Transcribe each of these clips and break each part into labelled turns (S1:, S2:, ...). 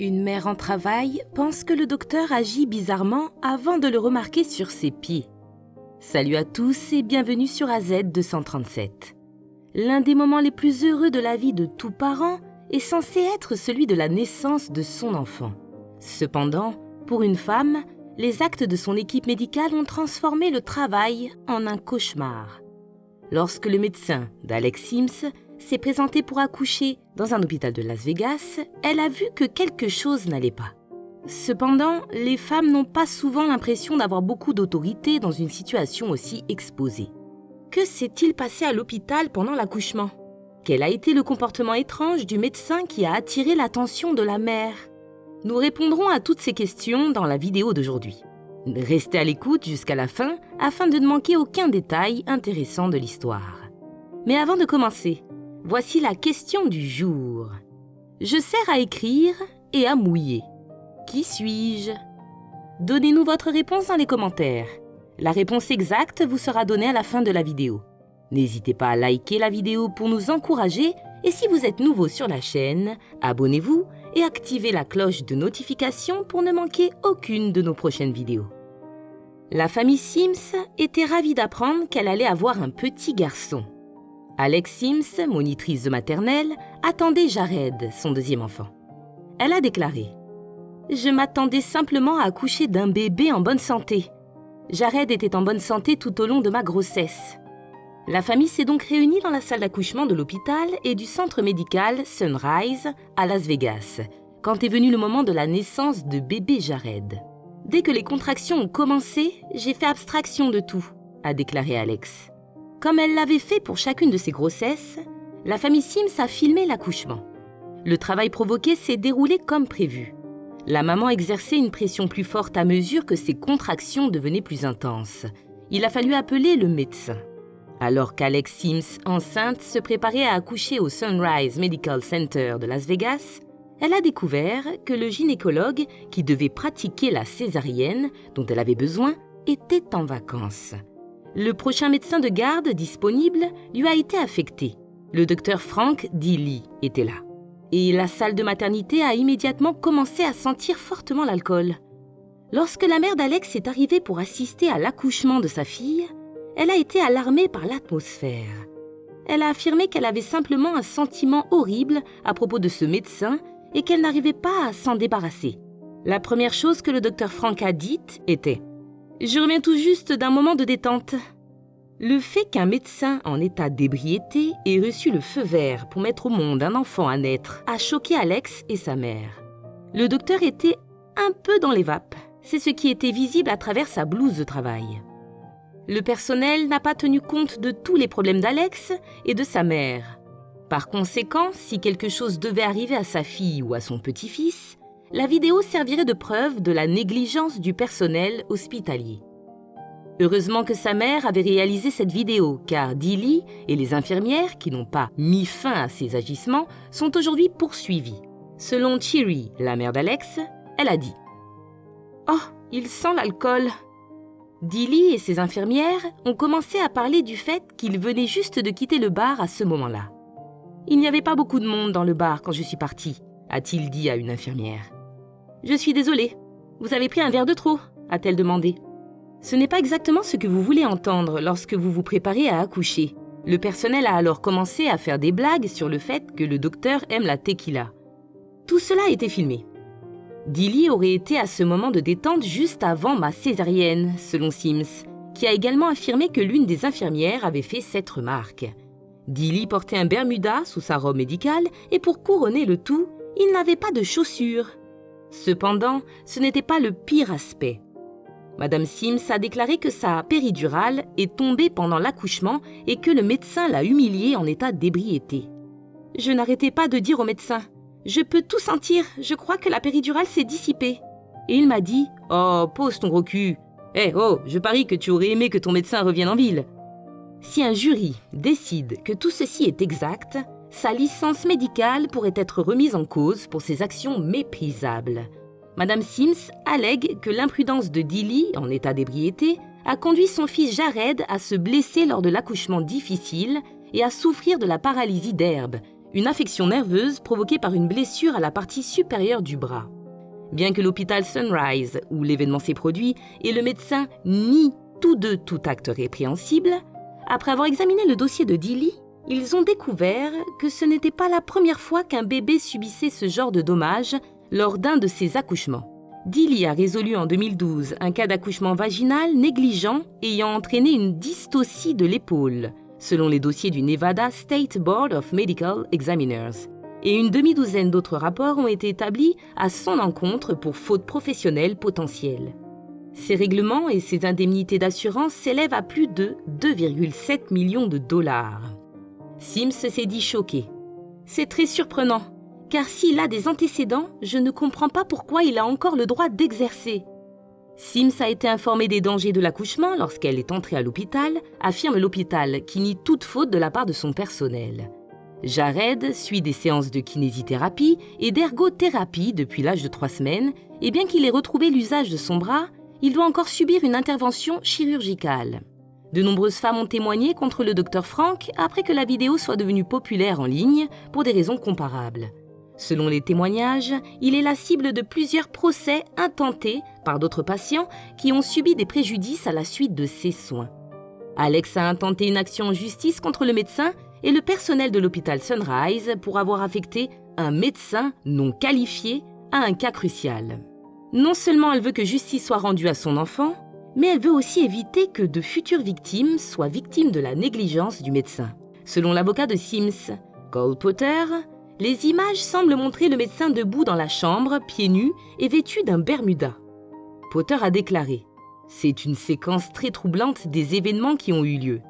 S1: Une mère en travail pense que le docteur agit bizarrement avant de le remarquer sur ses pieds. Salut à tous et bienvenue sur AZ 237. L'un des moments les plus heureux de la vie de tout parent est censé être celui de la naissance de son enfant. Cependant, pour une femme, les actes de son équipe médicale ont transformé le travail en un cauchemar. Lorsque le médecin d'Alex Sims s'est présenté pour accoucher dans un hôpital de Las Vegas, elle a vu que quelque chose n'allait pas. Cependant, les femmes n'ont pas souvent l'impression d'avoir beaucoup d'autorité dans une situation aussi exposée. Que s'est-il passé à l'hôpital pendant l'accouchement ? Quel a été le comportement étrange du médecin qui a attiré l'attention de la mère ? Nous répondrons à toutes ces questions dans la vidéo d'aujourd'hui. Restez à l'écoute jusqu'à la fin afin de ne manquer aucun détail intéressant de l'histoire. Mais avant de commencer, voici la question du jour. Je sers à écrire et à mouiller. Qui suis-je ? Donnez-nous votre réponse dans les commentaires. La réponse exacte vous sera donnée à la fin de la vidéo. N'hésitez pas à liker la vidéo pour nous encourager et si vous êtes nouveau sur la chaîne, abonnez-vous et activez la cloche de notification pour ne manquer aucune de nos prochaines vidéos. La famille Sims était ravie d'apprendre qu'elle allait avoir un petit garçon. Alex Sims, monitrice de maternelle, attendait Jared, son deuxième enfant. Elle a déclaré « Je m'attendais simplement à accoucher d'un bébé en bonne santé. Jared était en bonne santé tout au long de ma grossesse. » La famille s'est donc réunie dans la salle d'accouchement de l'hôpital et du centre médical Sunrise à Las Vegas, quand est venu le moment de la naissance de bébé Jared. « Dès que les contractions ont commencé, j'ai fait abstraction de tout », a déclaré Alex. Comme elle l'avait fait pour chacune de ses grossesses, la famille Sims a filmé l'accouchement. Le travail provoqué s'est déroulé comme prévu. La maman exerçait une pression plus forte à mesure que ses contractions devenaient plus intenses. Il a fallu appeler le médecin. Alors qu'Alex Sims, enceinte, se préparait à accoucher au Sunrise Medical Center de Las Vegas, elle a découvert que le gynécologue qui devait pratiquer la césarienne dont elle avait besoin était en vacances. Le prochain médecin de garde disponible lui a été affecté. Le docteur Frank Dilly était là. Et la salle de maternité a immédiatement commencé à sentir fortement l'alcool. Lorsque la mère d'Alex est arrivée pour assister à l'accouchement de sa fille, elle a été alarmée par l'atmosphère. Elle a affirmé qu'elle avait simplement un sentiment horrible à propos de ce médecin et qu'elle n'arrivait pas à s'en débarrasser. La première chose que le docteur Frank a dite était « Je reviens tout juste d'un moment de détente ». Le fait qu'un médecin en état d'ébriété ait reçu le feu vert pour mettre au monde un enfant à naître a choqué Alex et sa mère. Le docteur était un peu dans les vapes. C'est ce qui était visible à travers sa blouse de travail. Le personnel n'a pas tenu compte de tous les problèmes d'Alex et de sa mère. Par conséquent, si quelque chose devait arriver à sa fille ou à son petit-fils, la vidéo servirait de preuve de la négligence du personnel hospitalier. Heureusement que sa mère avait réalisé cette vidéo, car Dilly et les infirmières, qui n'ont pas mis fin à ses agissements, sont aujourd'hui poursuivis. Selon Cherry, la mère d'Alex, elle a dit « Oh, il sent l'alcool !» Dilly et ses infirmières ont commencé à parler du fait qu'il venait juste de quitter le bar à ce moment-là. « Il n'y avait pas beaucoup de monde dans le bar quand je suis partie », a-t-il dit à une infirmière. « Je suis désolée, vous avez pris un verre de trop ?» a-t-elle demandé. Ce n'est pas exactement ce que vous voulez entendre lorsque vous vous préparez à accoucher. Le personnel a alors commencé à faire des blagues sur le fait que le docteur aime la tequila. Tout cela a été filmé. Dilly aurait été à ce moment de détente juste avant ma césarienne, selon Sims, qui a également affirmé que l'une des infirmières avait fait cette remarque. Dilly portait un bermuda sous sa robe médicale et pour couronner le tout, il n'avait pas de chaussures. Cependant, ce n'était pas le pire aspect. Madame Sims a déclaré que sa péridurale est tombée pendant l'accouchement et que le médecin l'a humiliée en état d'ébriété. Je n'arrêtais pas de dire au médecin « Je peux tout sentir, je crois que la péridurale s'est dissipée. » Et il m'a dit « Oh, pose ton gros cul. Je parie que tu aurais aimé que ton médecin revienne en ville. » Si un jury décide que tout ceci est exact, sa licence médicale pourrait être remise en cause pour ses actions méprisables. Madame Sims allègue que l'imprudence de Dilly, en état d'ébriété, a conduit son fils Jared à se blesser lors de l'accouchement difficile et à souffrir de la paralysie d'Herbe, une affection nerveuse provoquée par une blessure à la partie supérieure du bras. Bien que l'hôpital Sunrise, où l'événement s'est produit, et le médecin nient tous deux tout acte répréhensible, après avoir examiné le dossier de Dilly, ils ont découvert que ce n'était pas la première fois qu'un bébé subissait ce genre de dommages lors d'un de ses accouchements. Dilly a résolu en 2012 un cas d'accouchement vaginal négligent ayant entraîné une dystocie de l'épaule, selon les dossiers du Nevada State Board of Medical Examiners. Et une demi-douzaine d'autres rapports ont été établis à son encontre pour faute professionnelle potentielle. Ces règlements et ces indemnités d'assurance s'élèvent à plus de 2,7 millions de dollars. Sims s'est dit choqué. C'est très surprenant, car s'il a des antécédents, je ne comprends pas pourquoi il a encore le droit d'exercer. Sims a été informé des dangers de l'accouchement lorsqu'elle est entrée à l'hôpital, affirme l'hôpital qui nie toute faute de la part de son personnel. Jared suit des séances de kinésithérapie et d'ergothérapie depuis l'âge de 3 semaines, et bien qu'il ait retrouvé l'usage de son bras, il doit encore subir une intervention chirurgicale. De nombreuses femmes ont témoigné contre le Dr Frank après que la vidéo soit devenue populaire en ligne pour des raisons comparables. Selon les témoignages, il est la cible de plusieurs procès intentés par d'autres patients qui ont subi des préjudices à la suite de ses soins. Alex a intenté une action en justice contre le médecin et le personnel de l'hôpital Sunrise pour avoir affecté un médecin non qualifié à un cas crucial. Non seulement elle veut que justice soit rendue à son enfant, mais elle veut aussi éviter que de futures victimes soient victimes de la négligence du médecin. Selon l'avocat de Sims, Cole Potter, les images semblent montrer le médecin debout dans la chambre, pieds nus et vêtu d'un bermuda. Potter a déclaré « C'est une séquence très troublante des événements qui ont eu lieu. »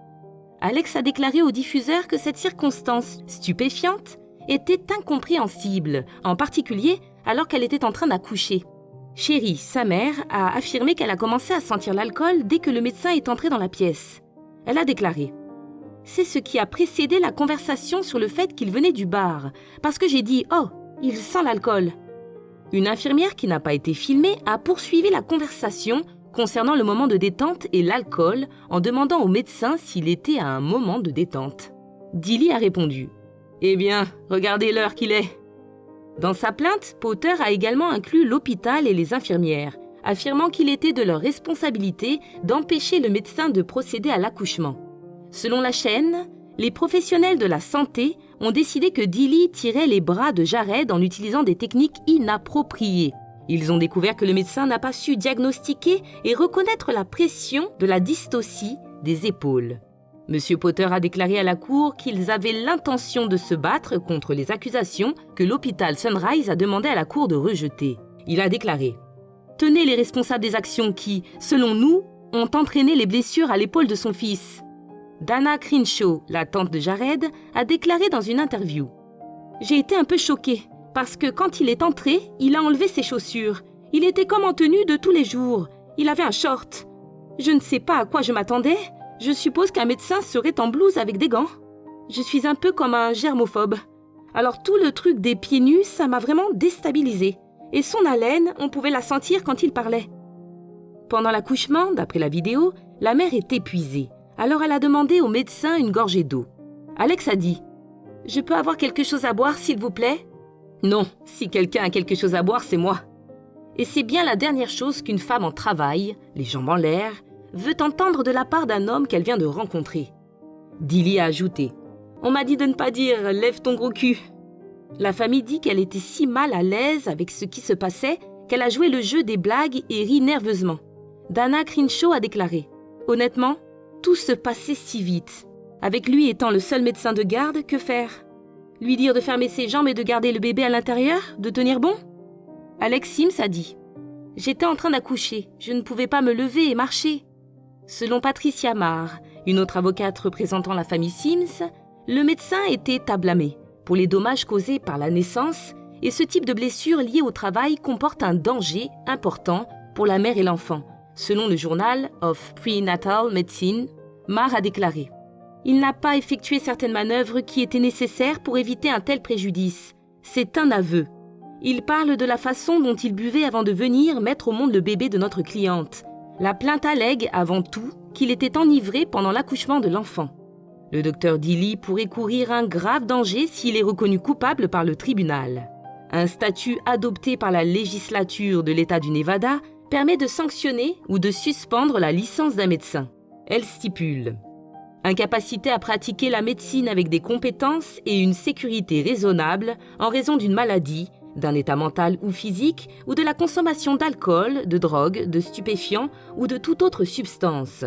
S1: Alex a déclaré au diffuseur que cette circonstance stupéfiante était incompréhensible, en particulier alors qu'elle était en train d'accoucher. Sherry, sa mère, a affirmé qu'elle a commencé à sentir l'alcool dès que le médecin est entré dans la pièce. Elle a déclaré « C'est ce qui a précédé la conversation sur le fait qu'il venait du bar, parce que j'ai dit « Oh, il sent l'alcool ». Une infirmière qui n'a pas été filmée a poursuivi la conversation concernant le moment de détente et l'alcool en demandant au médecin s'il était à un moment de détente. Dilly a répondu « Eh bien, regardez l'heure qu'il est ». Dans sa plainte, Potter a également inclus l'hôpital et les infirmières, affirmant qu'il était de leur responsabilité d'empêcher le médecin de procéder à l'accouchement. Selon la chaîne, les professionnels de la santé ont décidé que Dilly tirait les bras de Jared en utilisant des techniques inappropriées. Ils ont découvert que le médecin n'a pas su diagnostiquer et reconnaître la pression de la dystocie des épaules. M. Potter a déclaré à la cour qu'ils avaient l'intention de se battre contre les accusations que l'hôpital Sunrise a demandé à la cour de rejeter. Il a déclaré « Tenez les responsables des actions qui, selon nous, ont entraîné les blessures à l'épaule de son fils. » Dana Crenshaw, la tante de Jared, a déclaré dans une interview « J'ai été un peu choquée parce que quand il est entré, il a enlevé ses chaussures. Il était comme en tenue de tous les jours. Il avait un short. Je ne sais pas à quoi je m'attendais. Je suppose qu'un médecin serait en blouse avec des gants. Je suis un peu comme un germophobe. Alors tout le truc des pieds nus, ça m'a vraiment déstabilisée. Et son haleine, on pouvait la sentir quand il parlait. » Pendant l'accouchement, d'après la vidéo, la mère est épuisée. Alors elle a demandé au médecin une gorgée d'eau. Alex a dit « Je peux avoir quelque chose à boire, s'il vous plaît ?» « Non, si quelqu'un a quelque chose à boire, c'est moi. » Et c'est bien la dernière chose qu'une femme en travail, les jambes en l'air, veut entendre de la part d'un homme qu'elle vient de rencontrer. Dilly a ajouté « On m'a dit de ne pas dire « lève ton gros cul ». La famille dit qu'elle était si mal à l'aise avec ce qui se passait qu'elle a joué le jeu des blagues et ri nerveusement. Dana Crenshaw a déclaré « Honnêtement, tout se passait si vite. Avec lui étant le seul médecin de garde, que faire ? Lui dire de fermer ses jambes et de garder le bébé à l'intérieur, de tenir bon ?» Alex Sims a dit « J'étais en train d'accoucher, je ne pouvais pas me lever et marcher. » Selon Patricia Marr, une autre avocate représentant la famille Sims, le médecin était à blâmer pour les dommages causés par la naissance et ce type de blessure liée au travail comporte un danger important pour la mère et l'enfant. Selon le journal of Prenatal Medicine, Marr a déclaré « Il n'a pas effectué certaines manœuvres qui étaient nécessaires pour éviter un tel préjudice. C'est un aveu. Il parle de la façon dont il buvait avant de venir mettre au monde le bébé de notre cliente. La plainte allègue avant tout qu'il était enivré pendant l'accouchement de l'enfant. » Le docteur Dilly pourrait courir un grave danger s'il est reconnu coupable par le tribunal. Un statut adopté par la législature de l'État du Nevada permet de sanctionner ou de suspendre la licence d'un médecin. Elle stipule « Incapacité à pratiquer la médecine avec des compétences et une sécurité raisonnable en raison d'une maladie, d'un état mental ou physique ou de la consommation d'alcool, de drogue, de stupéfiants ou de toute autre substance. »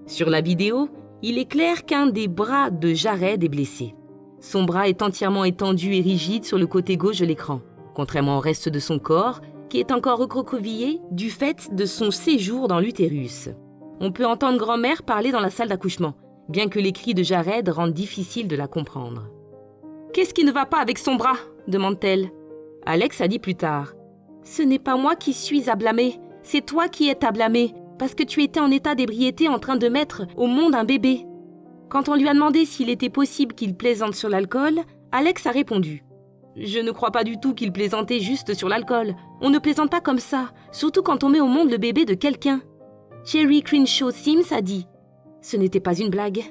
S1: Sur la vidéo, il est clair qu'un des bras de Jared est blessé. Son bras est entièrement étendu et rigide sur le côté gauche de l'écran, contrairement au reste de son corps, qui est encore recroquevillé du fait de son séjour dans l'utérus. On peut entendre grand-mère parler dans la salle d'accouchement, bien que les cris de Jared rendent difficile de la comprendre. « Qu'est-ce qui ne va pas avec son bras ?» demande-t-elle. Alex a dit plus tard. « Ce n'est pas moi qui suis à blâmer, c'est toi qui es à blâmer, parce que tu étais en état d'ébriété en train de mettre au monde un bébé. » Quand on lui a demandé s'il était possible qu'il plaisante sur l'alcool, Alex a répondu « Je ne crois pas du tout qu'il plaisantait juste sur l'alcool. On ne plaisante pas comme ça, surtout quand on met au monde le bébé de quelqu'un. » Jerry Crenshaw Sims a dit « Ce n'était pas une blague.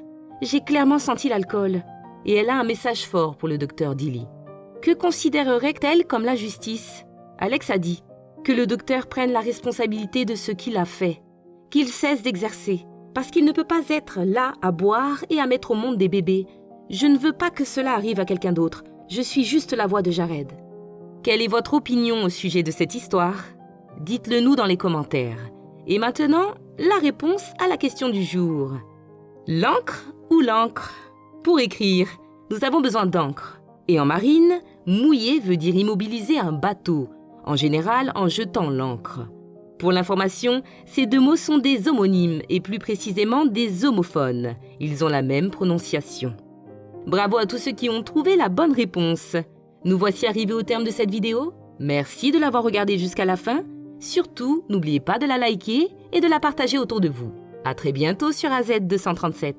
S1: J'ai clairement senti l'alcool. » Et elle a un message fort pour le docteur Dilly. Que considérerait-elle comme la justice ? Alex a dit que le docteur prenne la responsabilité de ce qu'il a fait, qu'il cesse d'exercer, parce qu'il ne peut pas être là à boire et à mettre au monde des bébés. Je ne veux pas que cela arrive à quelqu'un d'autre. Je suis juste la voix de Jared. Quelle est votre opinion au sujet de cette histoire ? Dites-le nous dans les commentaires. Et maintenant, la réponse à la question du jour. L'encre ou l'encre ? Pour écrire, nous avons besoin d'encre. Et en marine, mouiller veut dire immobiliser un bateau, en général en jetant l'encre. Pour l'information, ces deux mots sont des homonymes et plus précisément des homophones. Ils ont la même prononciation. Bravo à tous ceux qui ont trouvé la bonne réponse. Nous voici arrivés au terme de cette vidéo. Merci de l'avoir regardée jusqu'à la fin. Surtout, n'oubliez pas de la liker et de la partager autour de vous. À très bientôt sur AZ237.